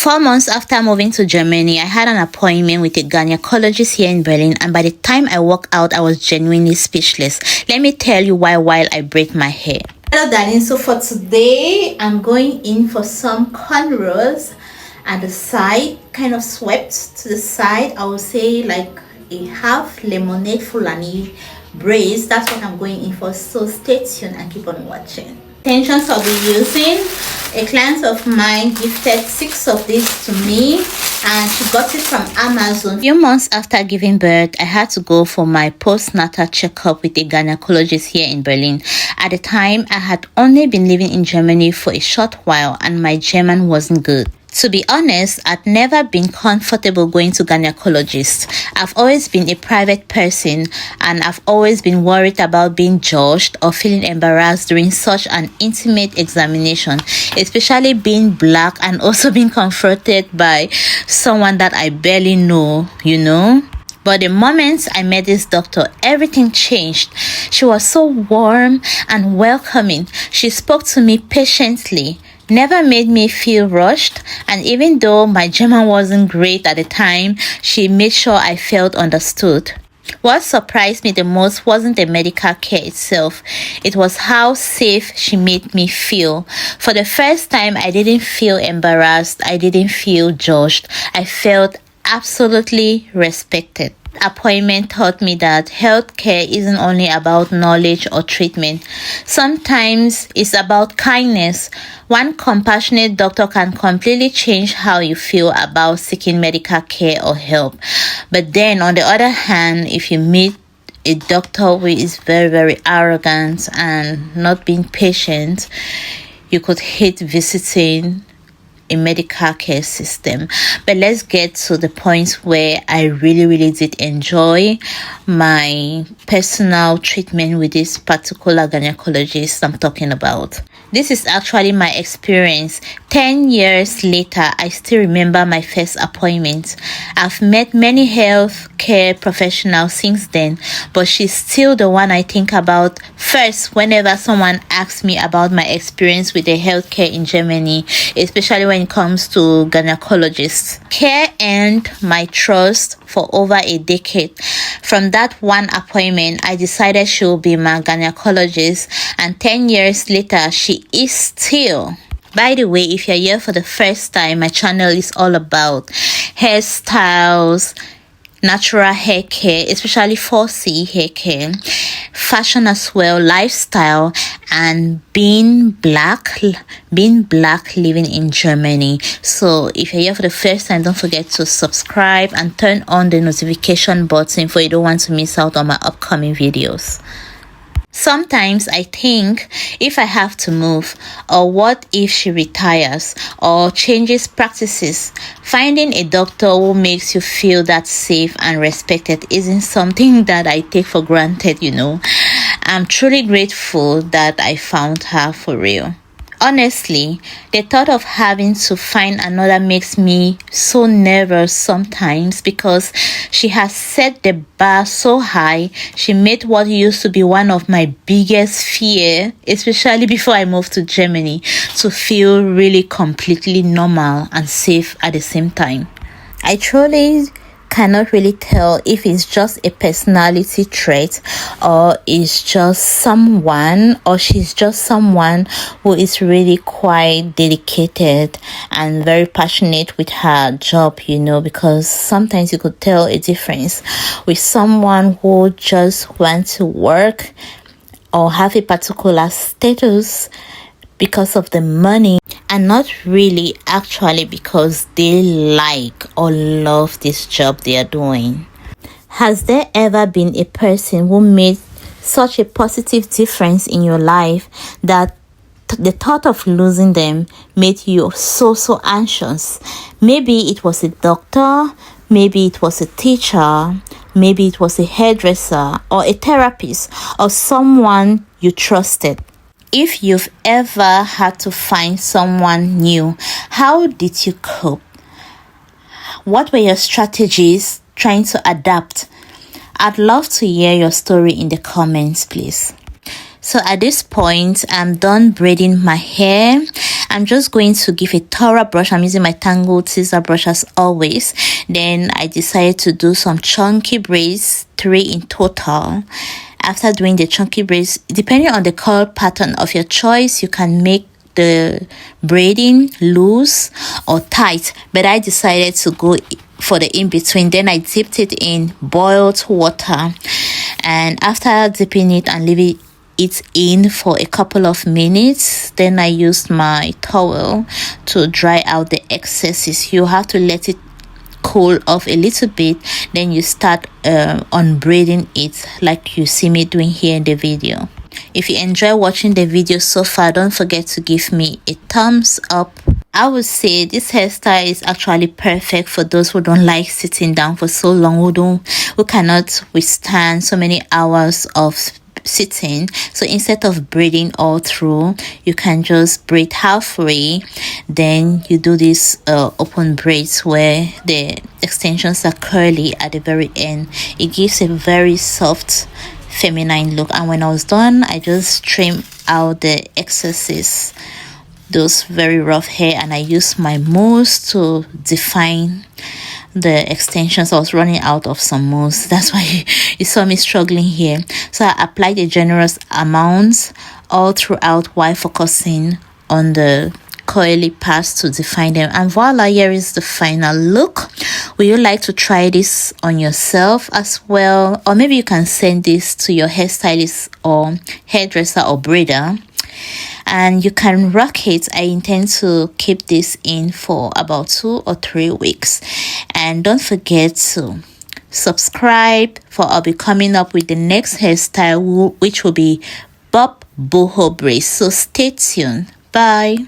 4 months after moving to Germany, I had an appointment with a gynecologist here in Berlin, and by the time I walked out, I was genuinely speechless. Let me tell you why while I braid my hair. Hello darling, so for today, I'm going in for some cornrows at the side, kind of swept to the side. I would say like a half lemonade Fulani braids. That's what I'm going in for, so stay tuned and keep on watching. Extensions I'll be using. A client of mine gifted 6 of these to me and she got it from Amazon. A few months after giving birth, I had to go for my postnatal checkup with a gynecologist here in Berlin. At the time, I had only been living in Germany for a short while and my German wasn't good. To be honest, I'd never been comfortable going to gynecologists. I've always been a private person and I've always been worried about being judged or feeling embarrassed during such an intimate examination, especially being black and also being confronted by someone that I barely know, you know. But the moment I met this doctor, everything changed. She was so warm and welcoming. She spoke to me patiently, never made me feel rushed, and even though my German wasn't great at the time, she made sure I felt understood. What surprised me the most wasn't the medical care itself. It was how safe she made me feel. For the first time, I didn't feel embarrassed. I didn't feel judged. I felt absolutely respected. Appointment taught me that healthcare isn't only about knowledge or treatment. Sometimes it's about kindness. One compassionate doctor can completely change how you feel about seeking medical care or help. But then on the other hand, if you meet a doctor who is very, very arrogant and not being patient, you could hate visiting a medical care system. But let's get to the point where I really did enjoy my personal treatment with this particular gynecologist I'm talking about. This is actually my experience. 10 years later, I still remember my first appointment. I've met many healthcare professionals since then, but she's still the one I think about first whenever someone asks me about my experience with the healthcare in Germany, especially when it comes to gynecologists. Care earned my trust for over a decade. From that one appointment, I decided she will be my gynecologist, and 10 years later, she is still. By the way, if you're here for the first time, my channel is all about hairstyles, natural hair care, especially 4C hair care, fashion as well, lifestyle, and being black living in Germany. So if you're here for the first time, don't forget to subscribe and turn on the notification button for you don't want to miss out on my upcoming videos. Sometimes I think, if I have to move, or what if she retires or changes practices, finding a doctor who makes you feel that safe and respected isn't something that I take for granted, you know. I'm truly grateful that I found her for real. Honestly, the thought of having to find another makes me so nervous sometimes because she has set the bar so high. She made what used to be one of my biggest fear, especially before I moved to Germany, to feel really completely normal and safe at the same time. I truly cannot really tell if it's just a personality trait or it's just someone, or she's just someone who is really quite dedicated and very passionate with her job, you know, because sometimes you could tell a difference with someone who just wants to work or have a particular status because of the money, and not really actually because they like or love this job they are doing. Has there ever been a person who made such a positive difference in your life that the thought of losing them made you so anxious? Maybe it was a doctor, maybe it was a teacher, maybe it was a hairdresser or a therapist or someone you trusted. If you've ever had to find someone new, how did you cope? What were your strategies trying to adapt? I'd love to hear your story in the comments, please. So at this point, I'm done braiding my hair. I'm just going to give a thorough brush. I'm using my tangled scissor brush as always. Then I decided to do some chunky braids, 3 in total. After doing the chunky braids, depending on the curl pattern of your choice, you can make the braiding loose or tight, but I decided to go for the in-between. Then I dipped it in boiled water, and after dipping it and leaving it in for a couple of minutes, then I used my towel to dry out the excesses. You have to let it cool off a little bit, then you start unbraiding it like you see me doing here in the video. If you enjoy watching the video so far, don't forget to give me a thumbs up. I would say this hairstyle is actually perfect for those who don't like sitting down for so long, who cannot withstand so many hours of sitting. So instead of braiding all through, you can just braid halfway, then you do this open braids where the extensions are curly at the very end. It gives a very soft feminine look, and when I was done, I just trim out the excesses, those very rough hair, and I used my mousse to define the extensions. I was running out of some mousse, that's why you saw me struggling here. So I applied a generous amount all throughout while focusing on the curly parts to define them, and voila, here is the final look. Would you like to try this on yourself as well, or maybe you can send this to your hairstylist or hairdresser or braider and you can rock it. I intend to keep this in for about 2 or 3 weeks. And don't forget to subscribe, for I'll be coming up with the next hairstyle, which will be bob boho braids. So stay tuned. Bye.